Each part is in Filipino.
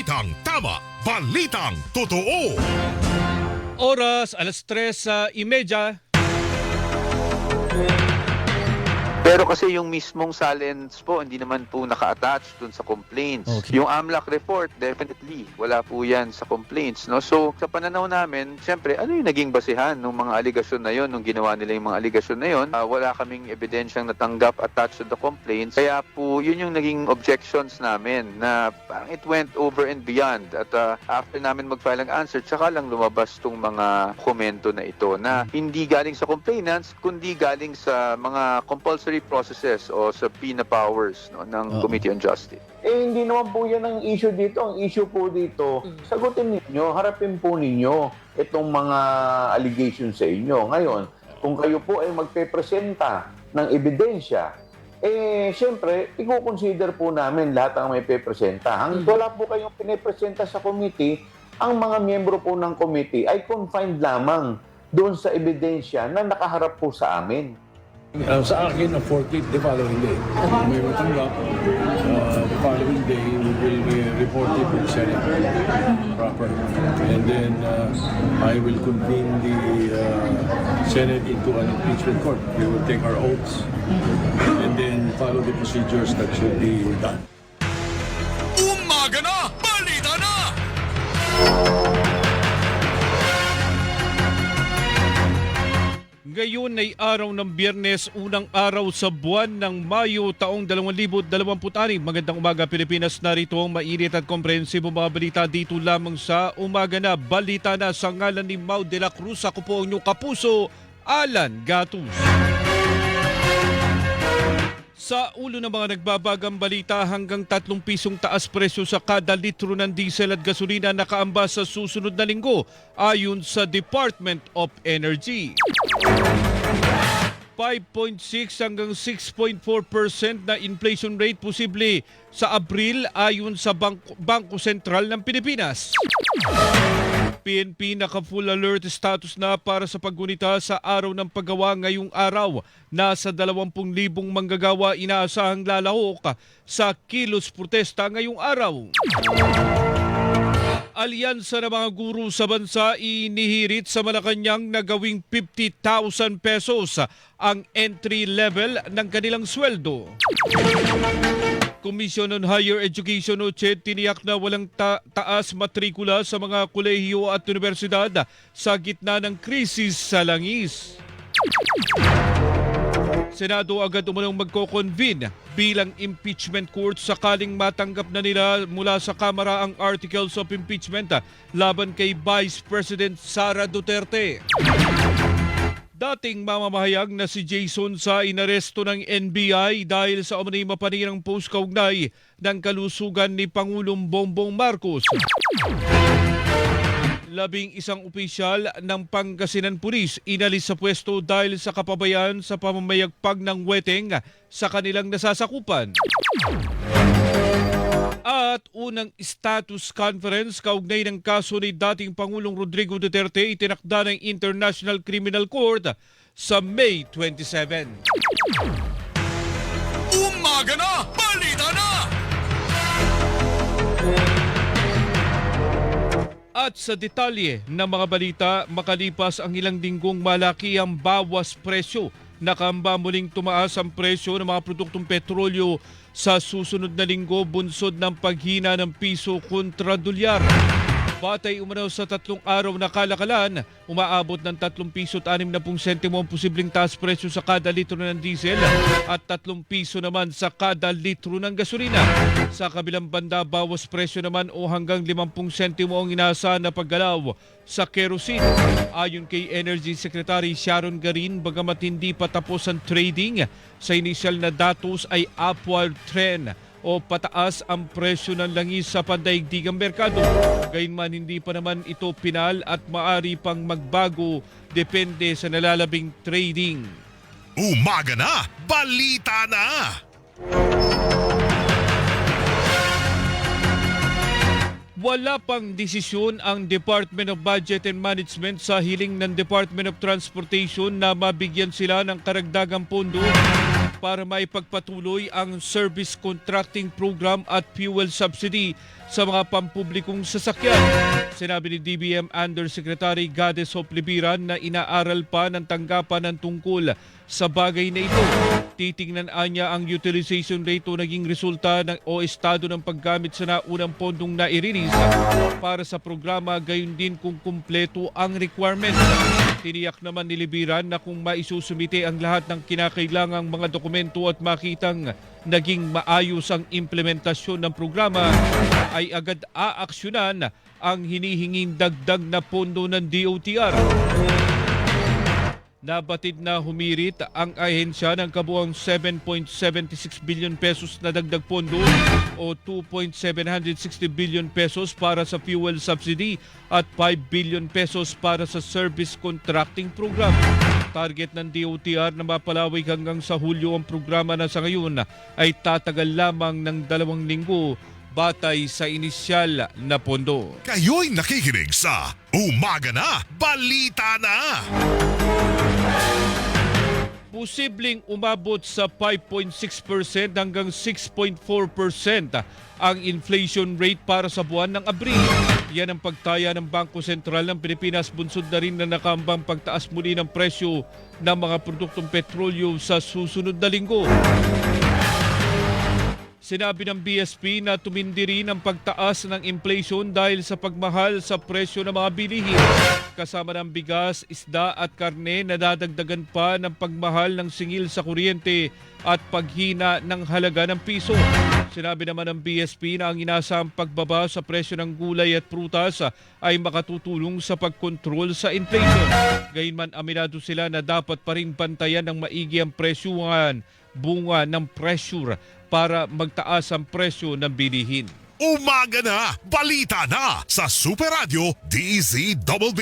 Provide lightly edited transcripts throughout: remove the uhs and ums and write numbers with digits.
Balitang tama, balitang totoo. Oras, 3:30. Pero kasi yung mismong silence po, hindi naman po naka-attach dun sa complaints. Okay. Yung AMLAC report, definitely, wala po yan sa complaints. No? So, sa pananaw namin, siyempre, ano yung naging basihan ng mga aligasyon na yon, nung ginawa nila yung mga aligasyon na yon? Wala kaming ebidensyang natanggap attached to the complaints. Kaya po, yun yung naging objections namin na parang it went over and beyond. At after namin mag-file ng answer, tsaka lang lumabas tong mga komento na ito na hindi galing sa complainants, kundi galing sa mga compulsory processes o sa PINA powers ng Committee on Justice. Hindi naman po yan ang issue dito. Ang issue po dito, sagutin ninyo, harapin po ninyo itong mga allegations sa inyo. Ngayon, kung kayo po ay magpepresenta ng ebidensya, siyempre, i-consider po namin lahat ang may pepresenta. Hanggang wala po kayong pinipresenta sa committee, ang mga miyembro po ng committee ay confined lamang doon sa ebidensya na nakaharap po sa amin. Sa akin, 14th, the following day. May matanggap, the following day, we will report it with Senate proper. And then, I will convene the Senate into an impeachment court. We will take our oaths and then follow the procedures that should be done. Umaga na, balita na! Ngayon ay araw ng Biyernes, unang araw sa buwan ng Mayo taong 2026. Magandang umaga Pilipinas, narito ang mainit at komprehensibong mga balita dito lamang sa Umaga na. Balita na sa ngalan ni Mau de la Cruz. Ako po ang inyong kapuso, Alan Gatus. Sa ulo ng mga nagbabagang balita, hanggang 3 pisong taas presyo sa kada litro ng diesel at gasolina nakaamba sa susunod na linggo ayon sa Department of Energy. 5.6 hanggang 6.4% na inflation rate posible sa Abril ayon sa Bangko Sentral ng Pilipinas. PNP naka-full alert status na para sa paggunita sa araw ng paggawa ngayong araw. Nasa 20,000 manggagawa inaasahang lalahok sa kilos protesta ngayong araw. Alyansa ng mga guro sa bansa inihirit sa Malacanang na gawing 50,000 pesos ang entry level ng kanilang sweldo. Commission on Higher Education o CHED tiniyak na walang taas matrikula sa mga kolehiyo at universidad sa gitna ng krisis sa langis. Senado agad umunang magko-convene bilang impeachment court sakaling matanggap na nila mula sa Kamara ang articles of impeachment laban kay Vice President Sara Duterte. Dating mamamahayag na si Jason sa inaresto ng NBI dahil sa umano'y mapanirang post kaugnay ng kalusugan ni Pangulong Bongbong Marcos. 11 opisyal ng Pangasinan Police inalis sa pwesto dahil sa kapabayaan sa pamamayagpag ng weteng sa kanilang nasasakupan. At unang status conference kaugnay ng kaso ni dating Pangulong Rodrigo Duterte itinakda ng International Criminal Court sa May 27. Umaga na, balita na! At sa detalye ng mga balita, makalipas ang ilang linggong malaki ang bawas presyo. Nakamba muling tumaas ang presyo ng mga produktong petrolyo sa susunod na linggo bunsod ng paghina ng piso kontra dolyar. Batay umanaw sa 3 araw na kalakalan, umaabot ng 3 piso at 60 sentimo ang posibleng taas presyo sa kada litro ng diesel at 3 piso naman sa kada litro ng gasolina. Sa kabilang banda, bawas presyo naman o hanggang 50 sentimo ang inaasahan na paggalaw sa kerosene. Ayon kay Energy Secretary Sharon Garin, bagamat hindi pa tapos ang trading, sa inisyal na datos ay upward trend o pataas ang presyo ng langis sa pandaigdigang merkado. Gayunman hindi pa naman ito pinal at maari pang magbago depende sa nalalabing trading. Umaga na, balita na! Wala pang desisyon ang Department of Budget and Management sa hiling ng Department of Transportation na mabigyan sila ng karagdagang pondo para maipagpatuloy ang service contracting program at fuel subsidy sa mga pampublikong sasakyan. Sinabi ni DBM Undersecretary Gades Hoplibiran na inaaral pa ng tanggapan ng tungkol sa bagay na ito. Titingnan niya ang utilization rate o naging resulta o estado ng paggamit sa naunang pondong na-release para sa programa, gayon din kung kumpleto ang requirement. Tiniyak naman ni Libiran na kung maisusumite ang lahat ng kinakailangang mga dokumento at makitang naging maayos ang implementasyon ng programa, ay agad aaksyonan ang hinihinging dagdag na pondo ng DOTR. Nabatid na humirit ang ahensya ng kabuang 7.76 billion pesos na dagdag pondo o 2.760 billion pesos para sa fuel subsidy at 5 billion pesos para sa service contracting program. Target ng DOTR na mapalawig hanggang sa Hulyo ang programa na sa ngayon ay tatagal lamang ng 2 linggo batay sa inisyal na pondo. Kayo'y nakikinig sa Umaga Na, Balita Na! Posibleng umabot sa 5.6% hanggang 6.4% ang inflation rate para sa buwan ng Abril. Yan ang pagtaya ng Bangko Sentral ng Pilipinas. Bunsod na rin na nakambang pagtaas muli ng presyo ng mga produktong petrolyo sa susunod na linggo. Sinabi ng BSP na tumindi rin ang pagtaas ng inflation dahil sa pagmahal sa presyo ng mga bilihin. Kasama ng bigas, isda at karne, nadadagdagan pa ng pagmahal ng singil sa kuryente at paghina ng halaga ng piso. Sinabi naman ng BSP na ang inaasahang pagbaba sa presyo ng gulay at prutas ay makatutulong sa pagkontrol sa inflation. Gayunman, aminado sila na dapat pa rin bantayan ng maigi ang presyuhan bunga ng pressure para magtaas ang presyo ng bilihin. Umaga na, Balita Na sa Super Radio DZBB.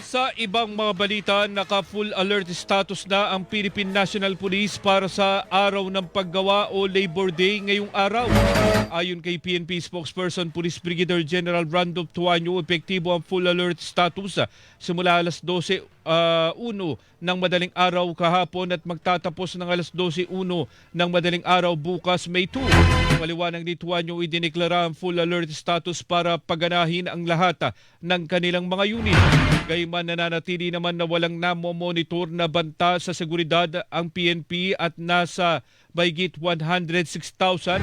Sa ibang mga balita, naka-full alert status na ang Philippine National Police para sa araw ng paggawa o Labor Day ngayong araw. Ayon kay PNP spokesperson Police Brigadier General Randolph Tuanyo, epektibo ang full alert status simula alas 12:01 ng madaling araw kahapon at magtatapos ng alas 12:01 ng madaling araw bukas, May 2. Paliwanag ni Tuanyo, idineklara ang full alert status para paganahin ang lahat ng kanilang mga unit. Gayunman, nananatili naman na walang namomonitor na banta sa seguridad ang PNP at nasa mahigit 106,000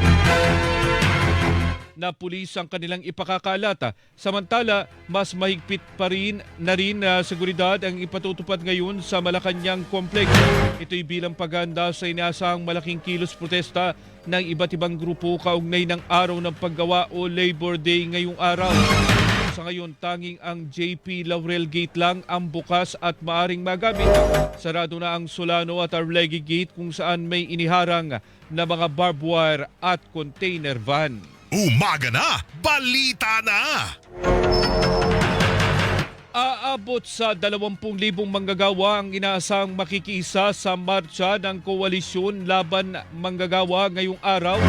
na pulis ang kanilang ipakakalata. Samantala, mas mahigpit pa rin na seguridad ang ipatutupad ngayon sa Malacanang Complex. Ito'y bilang paghahanda sa inaasahang malaking kilos protesta ng iba't ibang grupo kaugnay ng araw ng paggawa o Labor Day ngayong araw. Sa ngayon, tanging ang JP Laurel Gate lang ang bukas at maaring magamit. Sarado na ang Solano at Arlegui Gate kung saan may iniharang na mga barbed wire at container van. Umaga na, Balita Na! Aabot sa 20,000 manggagawa ang inaasahang makikiisa sa marcha ng Koalisyon Laban Manggagawa ngayong araw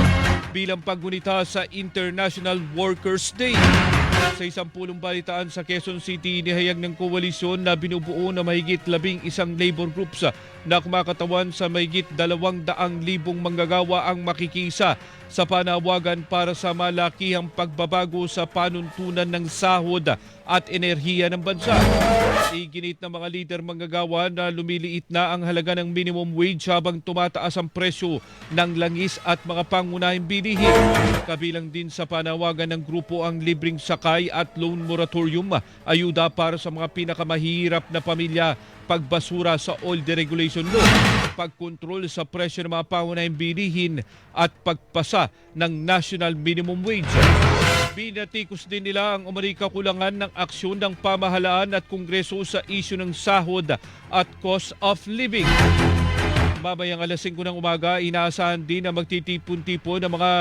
bilang paggunita sa International Workers' Day. Sa 10 balitaan sa Quezon City, inihayag ng koalisyon na binubuo na mahigit 11 labor groups na kumakatawan sa mahigit 200,000 manggagawa ang makikisa sa panawagan para sa malakihang pagbabago sa panuntunan ng sahod at enerhiya ng bansa. Iginit ng mga lider manggagawa na lumiliit na ang halaga ng minimum wage habang tumataas ang presyo ng langis at mga pangunahing bilihin. Kabilang din sa panawagan ng grupo ang libreng sakay at loan moratorium, ayuda para sa mga pinakamahirap na pamilya, pagbasura sa oil deregulation law, pagkontrol sa presyo ng mga pangunahing bilihin at pagpasa ng national minimum wage. Binatikos din nila ang umano'y kakulangan ng aksyon ng pamahalaan at kongreso sa isyu ng sahod at cost of living. Mamayang alas 5 ng umaga, inaasahan din na magtitipon-tipon ng mga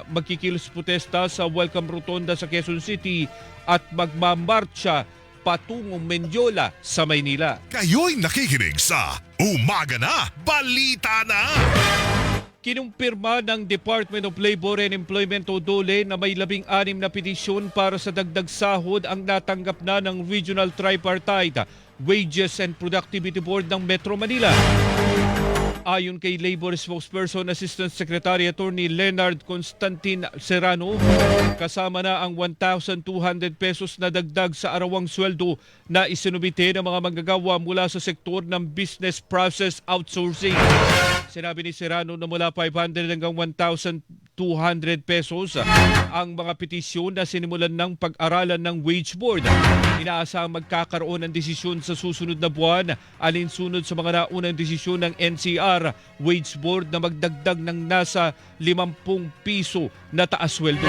magkikilos protesta sa Welcome Rotonda sa Quezon City at magmamarcha patungong Mendiola sa Maynila. Kayo'y nakikinig sa Umaga Na, Balita Na! Kinumpirma ng Department of Labor and Employment o DOLE na may 16 na petisyon para sa dagdag sahod ang natanggap na ng Regional Tripartite Wages and Productivity Board ng Metro Manila. Ayon kay Labor Spokesperson Assistant Secretary Attorney Leonard Constantin Serrano, kasama na ang 1,200 pesos na dagdag sa arawang sweldo na isinumite ng mga manggagawa mula sa sektor ng business process outsourcing. Sinabi ni Serrano na mula 500 hanggang 1,200 pesos ang mga petisyon na sinimulan ng pag-aralan ng Wage Board. Inaasahang magkakaroon ng desisyon sa susunod na buwan alinsunod sa mga naunang desisyon ng NCR Wage Board na magdagdag ng nasa 50 piso na taas sweldo.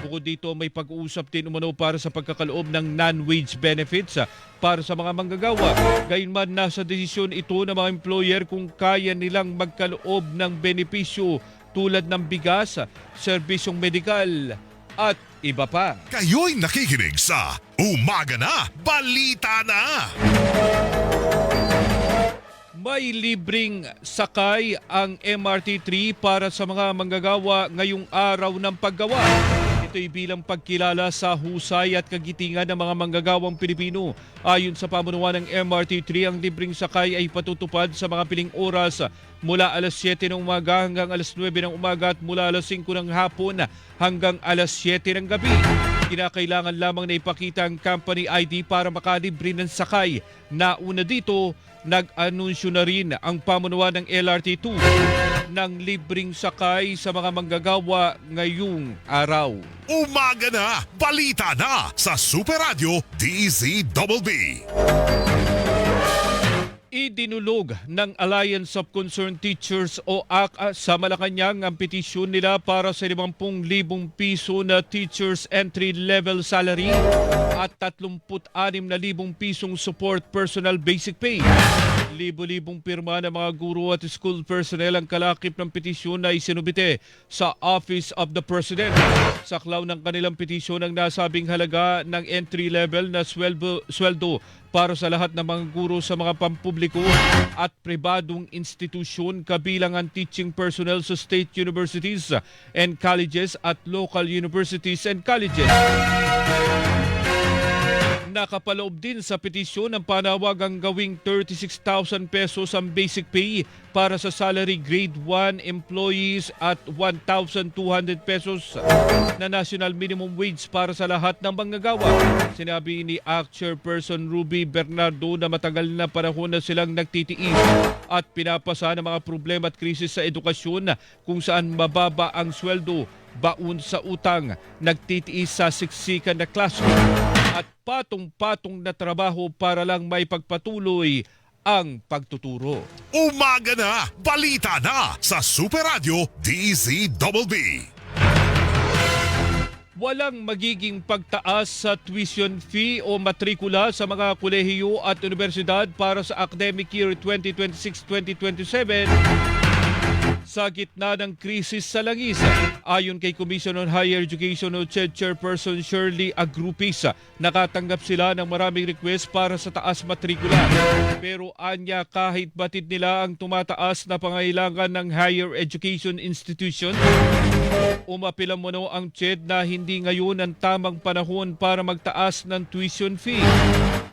Bukod dito, may pag-uusap din umano para sa pagkakaloob ng non-wage benefits para sa mga manggagawa. Gayunman, nasa desisyon ito ng mga employer kung kaya nilang magkaloob ng benepisyo tulad ng bigas, serbisyong medikal at iba pa. Kayo'y nakikinig sa Umaga Na, Balita Na! May libreng sakay ang MRT-3 para sa mga manggagawa ngayong araw ng paggawa. Ito'y bilang pagkilala sa husay at kagitingan ng mga manggagawang Pilipino. Ayon sa pamunuan ng MRT-3, ang libreng sakay ay patutupad sa mga piling oras mula alas 7 ng umaga hanggang alas 9 ng umaga at mula alas 5 ng hapon hanggang alas 7 ng gabi. Kinakailangan lamang na ipakita ang company ID para makalibre ng sakay. Nauna dito, nag-anunsyo na rin ang pamunuan ng LRT2 ng libreng sakay sa mga manggagawa ngayong araw. Umaga Na, Balita Na sa Super Radio DZBB. Idinulog ng Alliance of Concerned Teachers o ACA sa Malacanang ang petisyon nila para sa 50,000 piso na teachers entry-level salary at 36,000 pisong support personal basic pay. Libo-libong pirma ng mga guro at school personnel ang kalakip ng petisyon na isinubite sa Office of the President. Saklaw ng kanilang petisyon ang nasabing halaga ng entry-level na sweldo para sa lahat ng mga guro sa mga pampubliko at pribadong institusyon kabilang ang teaching personnel sa state universities and colleges at local universities and colleges. Nakapaloob din sa petisyon ang panawagang gawing 36,000 pesos ang basic pay para sa salary grade 1 employees at 1,200 pesos na national minimum wage para sa lahat ng manggagawa. Sinabi ni ACT Chairperson Ruby Bernardo na matagal na panahon na silang nagtitiis at pinapasa ng mga problema at krisis sa edukasyon kung saan mababa ang sweldo, baon sa utang, nagtitiis sa siksikan na classroom at patong-patong na trabaho para lang may pagpatuloy ang pagtuturo. Umaga Na, Balita Na sa Super Radio DZBB. Walang magiging pagtaas sa tuition fee o matrikula sa mga kolehiyo at universidad para sa academic year 2026-2027 sa gitna ng krisis sa langis. Ayon kay Commission on Higher Education o CHED Chairperson Shirley Agrupis, nakatanggap sila ng maraming request para sa taas matrikula. Pero anya, kahit batid nila ang tumataas na pangailangan ng higher education institution, umapila mo ang CHED na hindi ngayon ang tamang panahon para magtaas ng tuition fee.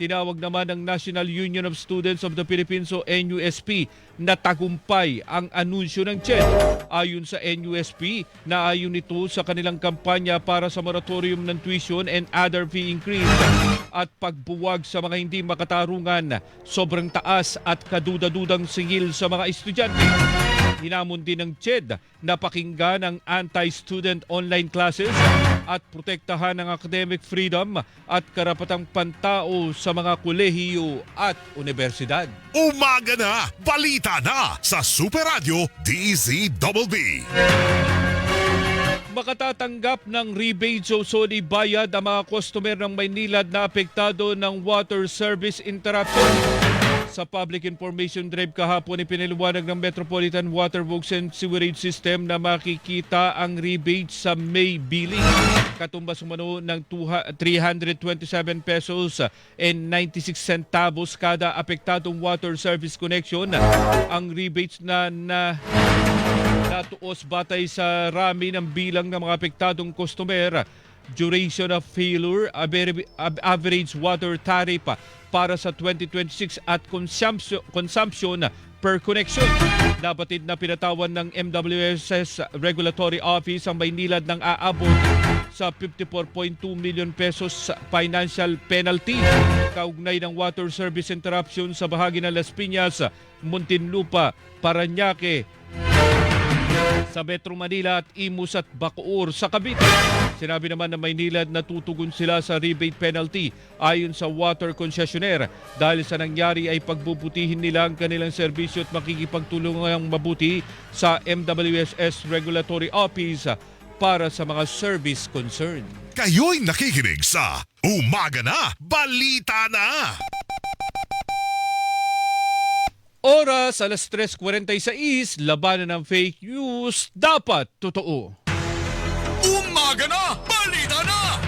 Tinawag naman ng National Union of Students of the Philippines o NUSP na tagumpay ang anunsyo ng CHED. Ayon sa NUSP, naayon ito sa kanilang kampanya para sa moratorium ng tuition and other fee increase at pagbuwag sa mga hindi makatarungan, sobrang taas at kaduda-dudang singil sa mga estudyante. Hinamon din ng CHED na pakinggan ang anti-student online classes at protektahan ang academic freedom at karapatang pantao sa mga kolehiyo at universidad. Umaga Na, Balita Na sa Super Radio DZBB. Makatatanggap ng rebate o soli bayad ang mga customer ng Maynilad na apektado ng water service interruption. Sa Public Information Drive kahapon, ipiniliwanag ng Metropolitan Water Works and Sewerage System na makikita ang rebate sa May billing. Katumbas umano ng 327 pesos and 96 centavos kada apektadong water service connection. Ang rebates na Natuos batay sa rami ng bilang ng mga apektadong customer, duration of failure, average water tariff para sa 2026 at consumption per connection. Nabatid na pinatawan ng MWSS Regulatory Office ang Maynilad ng aabot sa 54.2 million pesos financial penalty kaugnay ng water service interruption sa bahagi ng Las Piñas, Muntinlupa, Parañaque, sa Metro Manila at Imus at Bacoor sa Cavite. Sinabi naman ng Maynilad na tutugon sila sa rebate penalty ayon sa water concessionaire dahil sa nangyari ay pagbubutihin nila ang kanilang serbisyo at makikipagtulungang mabuti sa MWSS Regulatory Office para sa mga service concern. Kayo'y nakikinig sa Umaga na, Balita na! Oras alas 3:46, labanan ng fake news, dapat totoo. Umaga na, Balita na!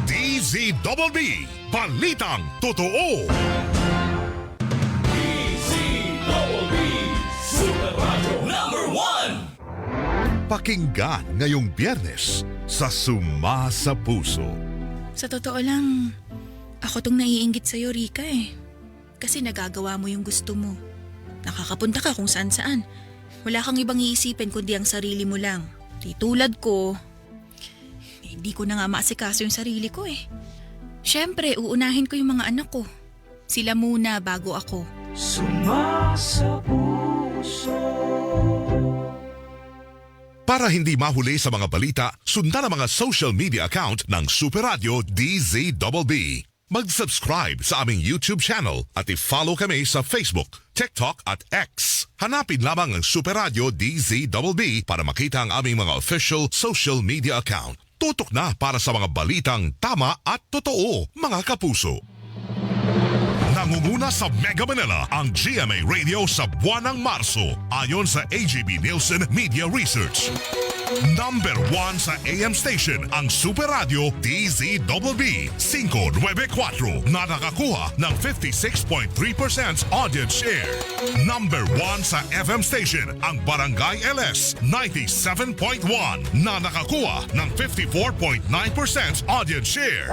DZBB, Balitang Totoo! DZBB, Super Radio #1! Pakinggan ngayong Biyernes sa Suma sa Puso. Sa totoo lang, ako tong naiinggit sa'yo, Rika Kasi nagagawa mo yung gusto mo. Nakakapunta ka kung saan-saan. Wala kang ibang iisipin kundi ang sarili mo lang. Di tulad ko, hindi ko na nga maasikaso yung sarili ko Siyempre, uunahin ko yung mga anak ko. Sila muna bago ako. Suma sa puso. Para hindi mahuli sa mga balita, sundan ang mga social media account ng Super Radio DZBB. Mag-subscribe sa aming YouTube channel at i-follow kami sa Facebook, TikTok at X. Hanapin lamang ang Super Radio DZBB para makita ang aming mga official social media account. Tutok na para sa mga balitang tama at totoo, mga kapuso. Nangunguna sa Mega Manila ang GMA Radio sa buwan ng Marso ayon sa AGB Nielsen Media Research. Number 1 sa AM station ang Super Radio DZBB 594 na nakakuha ng 56.3% audience share. Number 1 sa FM station ang Barangay LS 97.1 na nakakuha ng 54.9% audience share.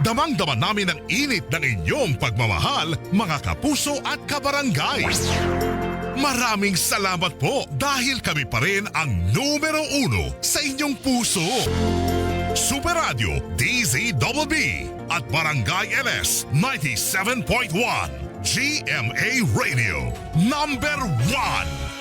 Damang-dama namin ang init ng inyong pagmamahal, mga kapuso at kabarangay. Maraming salamat po dahil kami pa rin ang numero 1 sa inyong puso. Super Radio DZBB at Barangay LS 97.1 GMA Radio number 1.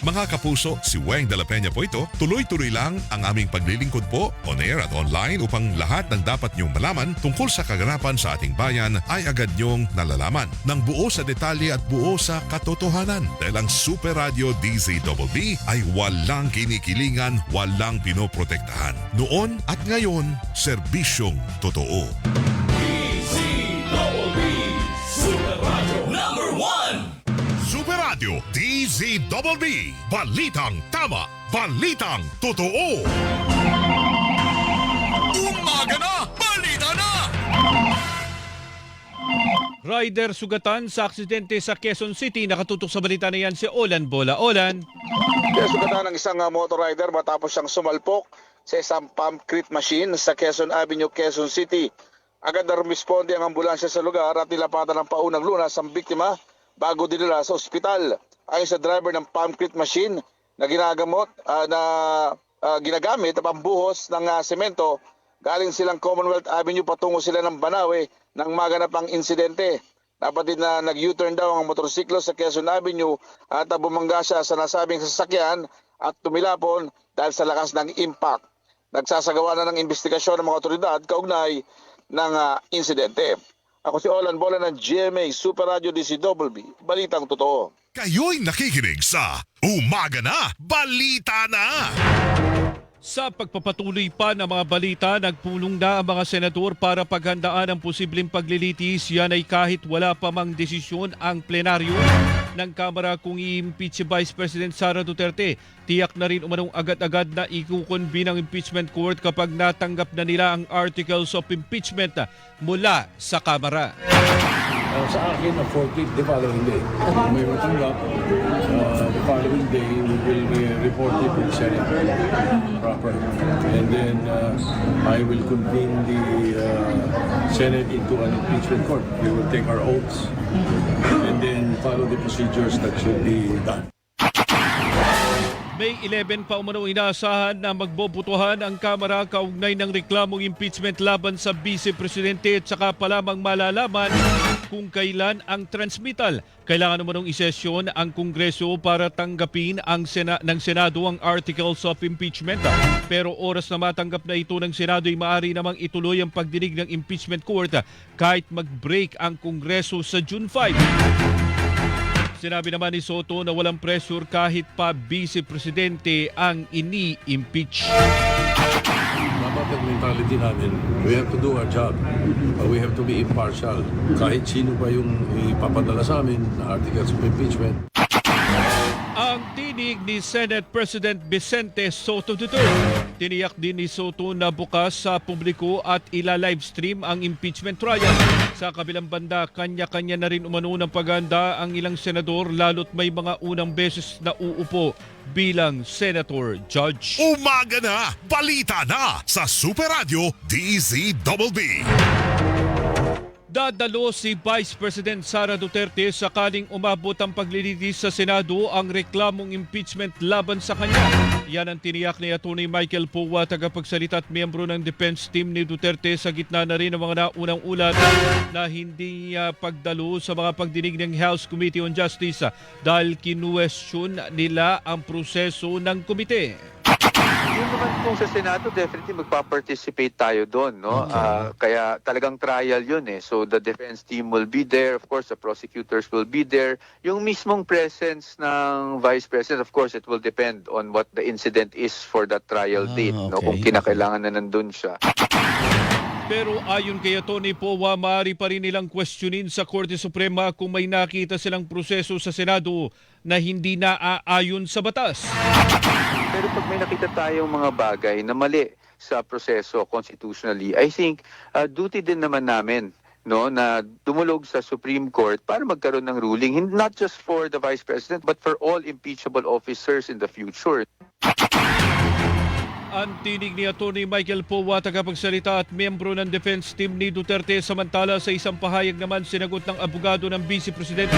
Mga kapuso, si Weng de la Peña po ito. Tuloy-tuloy lang ang aming paglilingkod po on air at online upang lahat ng dapat niyong malaman tungkol sa kaganapan sa ating bayan ay agad niyong nalalaman ng buo sa detalye at buo sa katotohanan. Dahil ang Super Radio DZBB ay walang kinikilingan, walang pinoprotektahan. Noon at ngayon, serbisyong totoo. DZBB, Super Radio #1. Super Radio DZBB, balitang tama, balitang totoo. Umaga na, balita na! Rider sugatan sa aksidente sa Quezon City. Nakatutok sa balita na yan si Olan Bola. Olan. Sugatan ng isang motor rider matapos siyang sumalpok sa isang pumpcrete machine sa Quezon Avenue, Quezon City. Agad na rumisponde ang ambulansya sa lugar at nilapatan ng paunang lunas ang biktima bago dinala sa ospital. Ayon sa driver ng pumpcrete machine na ginagamit na pambuhos ng semento, galing silang Commonwealth Avenue patungo sila ng Banawe nang maganap ang insidente. Napatid na nag-U-turn daw ang motorsiklo sa Quezon Avenue at bumangga siya sa nasabing sasakyan at tumilapon dahil sa lakas ng impact. Nagsasagawa na ng investigasyon ng mga otoridad kaugnay ng insidente. Ako si Olan Bola ng GMA Super Radio DZBB. Balitang totoo. Kayo'y nakikinig sa Umaga na, Balita na! Sa pagpapatuloy pa ng mga balita, nagpulong na ang mga senador para paghandaan ang posibleng paglilitis. Yan ay kahit wala pa mang desisyon ang plenaryo. ng Kamara kung i-impeach si Vice President Sara Duterte. Tiyak na rin umanong agad-agad na ikukonbine ang impeachment court kapag natanggap na nila ang articles of impeachment mula sa Kamara. Sa akin, ang 14th, the following day. Kung may matanggap, the following day, we will report it to the Senate proper. And then, I will convene the Senate into an impeachment court. We will take our oaths and then follow the procedures that should be done. May 11 pa umano inaasahan na magbobotohan ang Kamara kaugnay ng reklamong impeachment laban sa Vice Presidente at saka pa lamang malalaman kung kailan ang transmittal. Kailangan umanong isesyon ang Kongreso para tanggapin ng Senado ang articles of impeachment. Pero oras na matanggap na ito ng Senado ay maaari namang ituloy ang pagdinig ng impeachment court kahit mag-break ang Kongreso sa June 5. Sinabi naman ni Soto na walang pressure kahit pa Vice Presidente ang ini-impeach. Dapat ang mentality namin, we have to do our job. We have to be impartial. Kahit sino pa yung ipapadala sa amin na articles of impeachment. Ang tinig ni Senate President Vicente Soto Duterte. Tiniyak din ni Soto na bukas sa publiko at ila-livestream ang impeachment trial. Sa kabilang banda, kanya-kanya na rin umano ng paganda ang ilang senador lalo't may mga unang beses na uupo bilang senator judge. Umaga na, balita na sa Super Radio DZBB. Dadalo si Vice President Sara Duterte sakaling umabot ang paglilitis sa Senado ang reklamong impeachment laban sa kanya. Yan ang tiniyak ni Atty. Michael Powa, tagapagsalita at miyembro ng defense team ni Duterte sa gitna na rin ng mga naunang ulat na hindi pagdalo sa mga pagdinig ng House Committee on Justice dahil kinuwestiyon nila ang proseso ng komite. Yun naman kung sa Senado, definitely magpa-participate tayo doon, no? Kaya talagang trial yun eh. So the defense team will be there, of course the prosecutors will be there. Yung mismong presence ng Vice President, of course it will depend on what the incident is for that trial date, no? Kung kinakailangan na nandun siya. Pero ayon kay Atty. Powa, maaari pa rin nilang questionin sa Korte Suprema kung may nakita silang proseso sa Senado na hindi naaayon sa batas. Pero pag may nakita tayong mga bagay na mali sa proseso constitutionally, I think duty din naman namin, no, na dumulog sa Supreme Court para magkaroon ng ruling, not just for the Vice President but for all impeachable officers in the future. Ang tinig ni Atty. Michael Powa, tagapagsalita at miyembro ng defense team ni Duterte. Samantala sa isang pahayag naman sinagot ng abogado ng Vice Presidente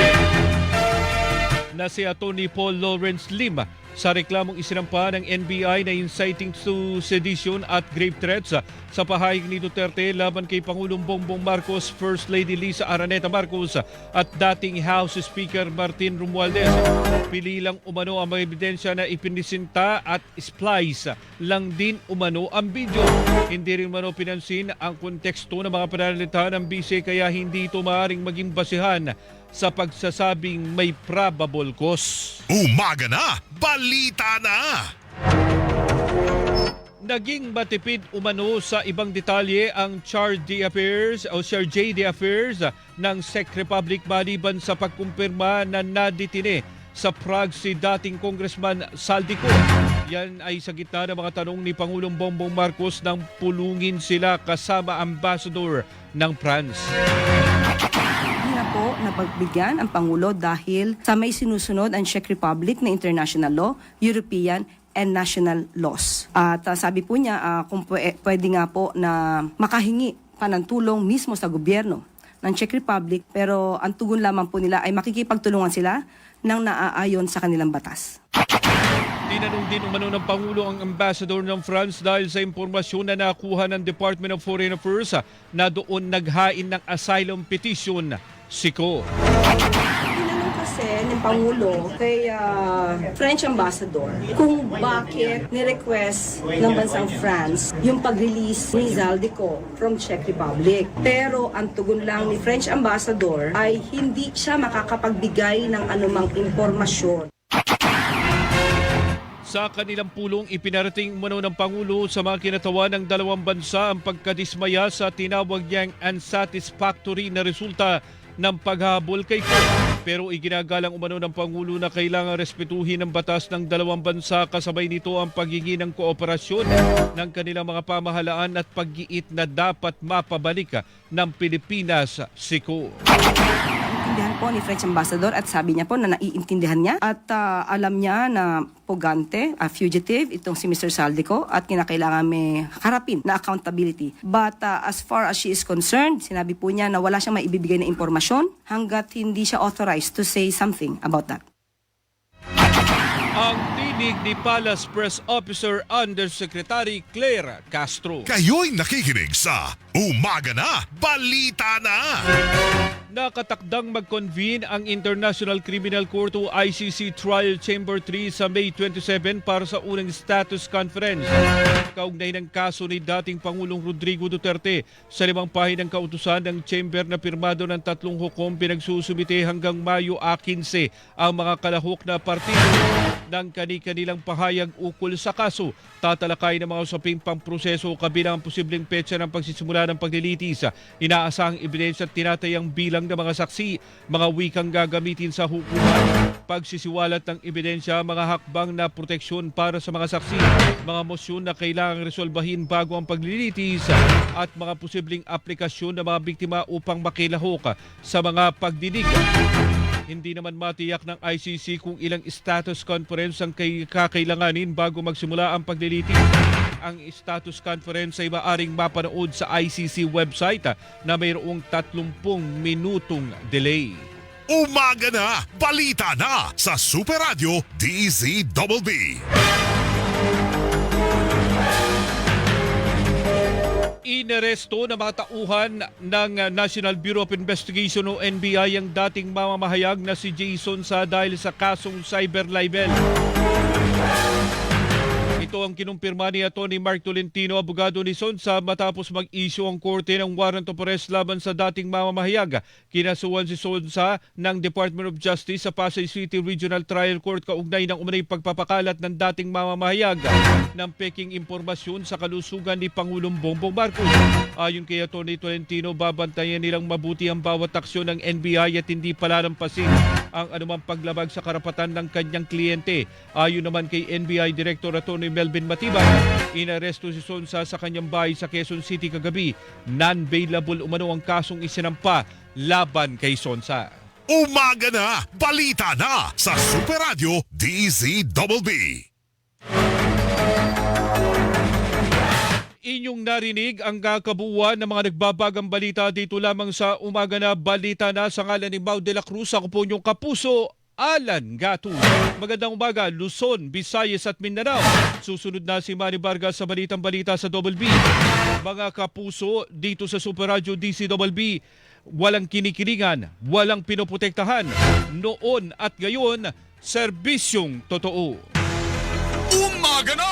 na si Atty. Paul Lawrence Lim sa reklamong isinampa ng NBI na inciting to sedition at grave threats sa pahayag ni Duterte laban kay Pangulong Bongbong Marcos, First Lady Lisa Araneta Marcos at dating House Speaker Martin Romualdez. Pili lang umano ang mga ebidensya na ipinisinta at splice lang din umano ang video. Hindi rin umano pinansin ang konteksto ng mga pananalita ng bise kaya hindi ito maaaring maging basihan sa pagsasabing may probable cause. Umaga na, balita na! Naging matipid umano sa ibang detalye ang Charge d'Affaires ng Czech Republic maliban sa pagkumpirma na naditine sa Prague si dating Congressman Saldico. Yan ay sa gitna ng mga tanong ni Pangulong Bongbong Marcos nang pulungin sila kasama ambassador ng France. Po napagbigyan ang Pangulo dahil sa may sinusunod ang Czech Republic na international law, European and national laws. At sabi po niya kung pwede nga po na makahingi pa ng tulong mismo sa gobyerno ng Czech Republic, pero ang tugon lamang po nila ay makikipagtulungan sila ng naaayon sa kanilang batas. Tinanong din umano ng Pangulo ang ambassador ng France dahil sa impormasyon na nakuha ng Department of Foreign Affairs na doon naghain ng asylum petition si Ko. Tinanong kasi ng Pangulo kay French ambassador kung bakit ni-request ng bansang France yung pag-release ni Zaldico from Czech Republic. Pero ang tugon lang ni French ambassador ay hindi siya makakapagbigay ng anumang impormasyon. Sa kanilang pulong, ipinarating umano ng Pangulo sa mga kinatawan ng dalawang bansa ang pagkadismaya sa tinawag niyang unsatisfactory na resulta ng paghabol kay Ko. Pero iginagalang umano ng Pangulo na kailangan respetuhin ang batas ng dalawang bansa, kasabay nito ang pagiging ng kooperasyon ng kanilang mga pamahalaan at pag-iit na dapat mapabalik ng Pilipinas siko. Naiintindihan po ni French Ambassador at sabi niya po na naiintindihan niya at alam niya na pugante, fugitive, itong si Mr. Saldico at kinakailangan may harapin na accountability. But as far as she is concerned, sinabi po niya na wala siyang maibibigay na impormasyon hanggat hindi siya authorized to say something about that. Ang tinig ni Palace Press Officer Undersecretary Claire Castro. Kayo'y nakikinig sa Umaga na, Balita na! Nakatakdang mag-convene ang International Criminal Court o ICC Trial Chamber 3 sa May 27 para sa unang status conference. Kaugnay ng kaso ni dating Pangulong Rodrigo Duterte sa 5 pahinang kautusan ng chamber na pirmado ng 3 hukom, pinagsusumite hanggang Mayo 15 ang mga kalahok na partido ng kani-kanilang pahayag ukol sa kaso. Tatalakay ng mga usaping pamproseso kabilang ang posibleng petsa ng pagsisimula ng paglilitis, inaasahang ebidensya at tinatayang bilang ng mga saksi, mga wikang gagamitin sa hukuman, pagsisiwalat ng ebidensya, mga hakbang na proteksyon para sa mga saksi, mga mosyon na kailangang resolbahin bago ang paglilitis at mga posibleng aplikasyon ng mga biktima upang makilahok sa mga pagdinig. Hindi naman matiyak ng ICC kung ilang status conference ang kakailanganin bago magsimula ang paglilitis. Ang status conference ay maaaring mapanood sa ICC website na mayroong 30 minutong delay. Umaga na, Balita na sa Super Radio DZBB. Inaresto na mga tauhan ng National Bureau of Investigation o NBI ang dating mamamahayag na si Jason Sa dahil sa kasong cyber libel. Ito ang kinumpirma ni Atty. Mark Tolentino, abogado ni Sonsa, matapos mag-issue ang korte ng warrant of arrest laban sa dating mamamahayag. Kinasuhan si Sonsa ng Department of Justice sa Pasay City Regional Trial Court kaugnay ng umunay pagpapakalat ng dating mamamahayag ng peking impormasyon sa kalusugan ni Pangulong Bongbong Marcos. Ayon kay Atty. Tolentino, babantayan nilang mabuti ang bawat aksyon ng NBI at hindi palalampasin ang anumang paglabag sa karapatan ng kanyang kliyente. Ayon naman kay NBI Director Atty. Melvin Matibag, inaresto si Sonsa sa kanyang bahay sa Quezon City kagabi. Non-bailable umano ang kasong isinampa laban kay Sonsa. Umaga na, Balita na sa Super Radio DZBB. Inyong narinig ang kakabuuan ng mga nagbabagang balita dito lamang sa Umaga na, Balita na, sa ngalan ni Mau de la Cruz. Ako po inyong kapuso, Alan Gato. Magandang umaga, Luzon, Visayas at Mindanao. Susunod na si Manny Vargas sa Balitang Balita sa Double B. Mga kapuso, dito sa Super Radio DZBB, walang kinikilingan, walang pinoprotektahan. Noon at ngayon, serbisyong totoo. Umaga na,